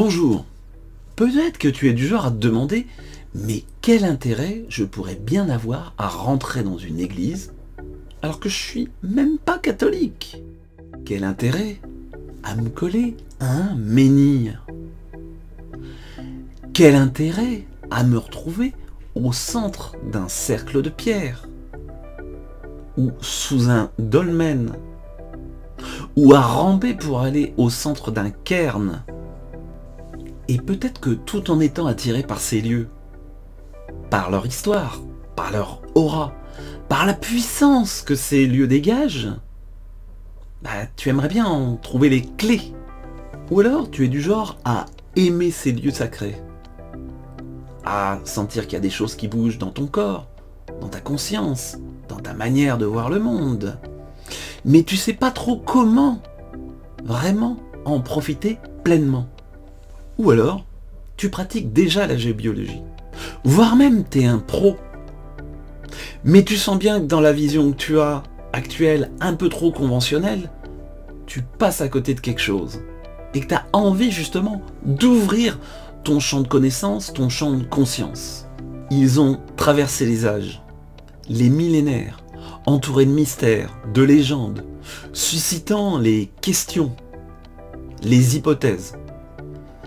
Bonjour. Peut-être que tu es du genre à te demander mais quel intérêt je pourrais bien avoir à rentrer dans une église alors que je suis même pas catholique? Quel intérêt à me coller à un menhir? Quel intérêt à me retrouver au centre d'un cercle de pierre? Ou sous un dolmen? Ou à ramper pour aller au centre d'un cairn? Et peut-être que tout en étant attiré par ces lieux, par leur histoire, par leur aura, par la puissance que ces lieux dégagent, tu aimerais bien en trouver les clés. Ou alors tu es du genre à aimer ces lieux sacrés, à sentir qu'il y a des choses qui bougent dans ton corps, dans ta conscience, dans ta manière de voir le monde. Mais tu sais pas trop comment vraiment en profiter pleinement. Ou alors, tu pratiques déjà la géobiologie, voire même tu es un pro. Mais tu sens bien que dans la vision que tu as actuelle, un peu trop conventionnelle, tu passes à côté de quelque chose. Et que tu as envie justement d'ouvrir ton champ de connaissances, ton champ de conscience. Ils ont traversé les âges, les millénaires, entourés de mystères, de légendes, suscitant les questions, les hypothèses.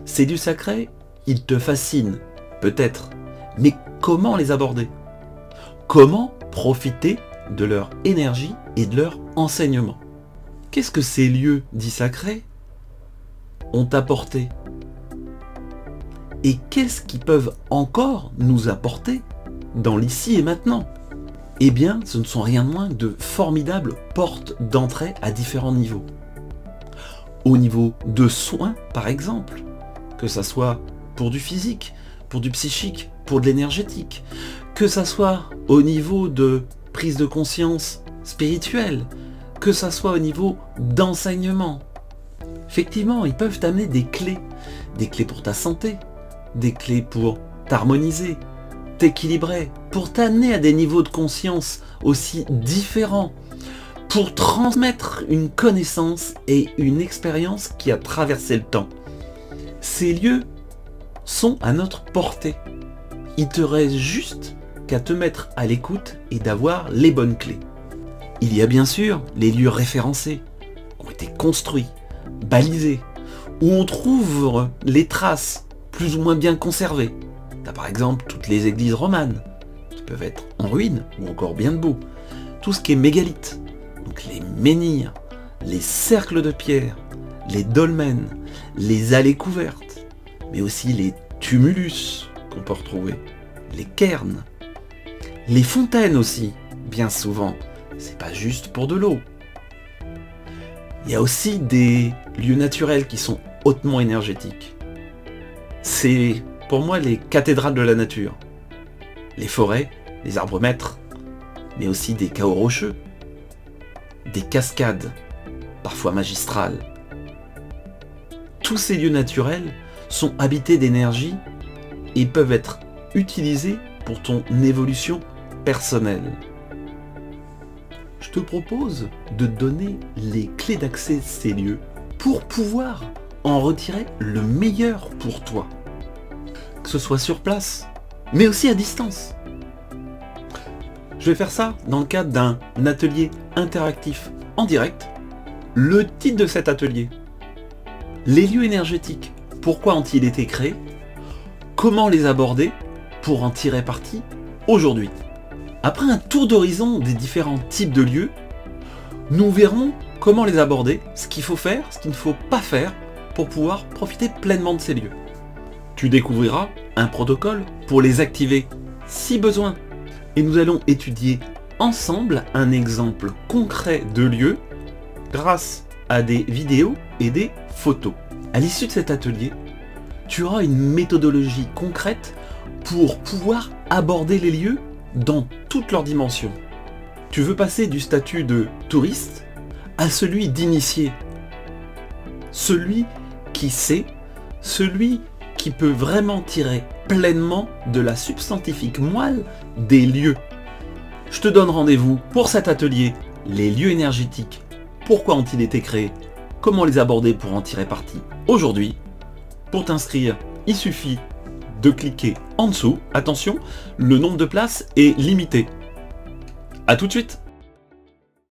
Ces lieux sacrés, ils te fascinent, peut-être, mais comment les aborder? Comment profiter de leur énergie et de leur enseignement? Qu'est-ce que ces lieux dits sacrés ont apporté? Et qu'est-ce qu'ils peuvent encore nous apporter dans l'ici et maintenant? Eh bien, ce ne sont rien de moins que de formidables portes d'entrée à différents niveaux. Au niveau de soins, par exemple, que ça soit pour du physique, pour du psychique, pour de l'énergétique, que ça soit au niveau de prise de conscience spirituelle, que ça soit au niveau d'enseignement. Effectivement, ils peuvent t'amener des clés pour ta santé, des clés pour t'harmoniser, t'équilibrer, pour t'amener à des niveaux de conscience aussi différents, pour transmettre une connaissance et une expérience qui a traversé le temps. Ces lieux sont à notre portée. Il te reste juste qu'à te mettre à l'écoute et d'avoir les bonnes clés. Il y a bien sûr les lieux référencés, qui ont été construits, balisés, où on trouve les traces plus ou moins bien conservées. T'as par exemple toutes les églises romanes, qui peuvent être en ruine ou encore bien debout. Tout ce qui est mégalithe, donc les menhirs, les cercles de pierre, les dolmens, les allées couvertes, mais aussi les tumulus qu'on peut retrouver, les cairns, les fontaines aussi, bien souvent, c'est pas juste pour de l'eau. Il y a aussi des lieux naturels qui sont hautement énergétiques. C'est pour moi les cathédrales de la nature, les forêts, les arbres maîtres, mais aussi des chaos rocheux, des cascades, parfois magistrales. Tous ces lieux naturels sont habités d'énergie et peuvent être utilisés pour ton évolution personnelle. Je te propose de donner les clés d'accès à ces lieux pour pouvoir en retirer le meilleur pour toi. Que ce soit sur place, mais aussi à distance. Je vais faire ça dans le cadre d'un atelier interactif en direct. Le titre de cet atelier: les lieux énergétiques, pourquoi ont-ils été créés? Comment les aborder pour en tirer parti aujourd'hui? Après un tour d'horizon des différents types de lieux, nous verrons comment les aborder, ce qu'il faut faire, ce qu'il ne faut pas faire pour pouvoir profiter pleinement de ces lieux. Tu découvriras un protocole pour les activer si besoin. Et nous allons étudier ensemble un exemple concret de lieu grâce à des vidéos et des photos. À l'issue de cet atelier, tu auras une méthodologie concrète pour pouvoir aborder les lieux dans toutes leurs dimensions. Tu veux passer du statut de touriste à celui d'initié. Celui qui sait, celui qui peut vraiment tirer pleinement de la substantifique moelle des lieux. Je te donne rendez-vous pour cet atelier, les lieux énergétiques, pourquoi ont-ils été créés, comment les aborder pour en tirer parti aujourd'hui. Pour t'inscrire, il suffit de cliquer en dessous. Attention, le nombre de places est limité. A tout de suite!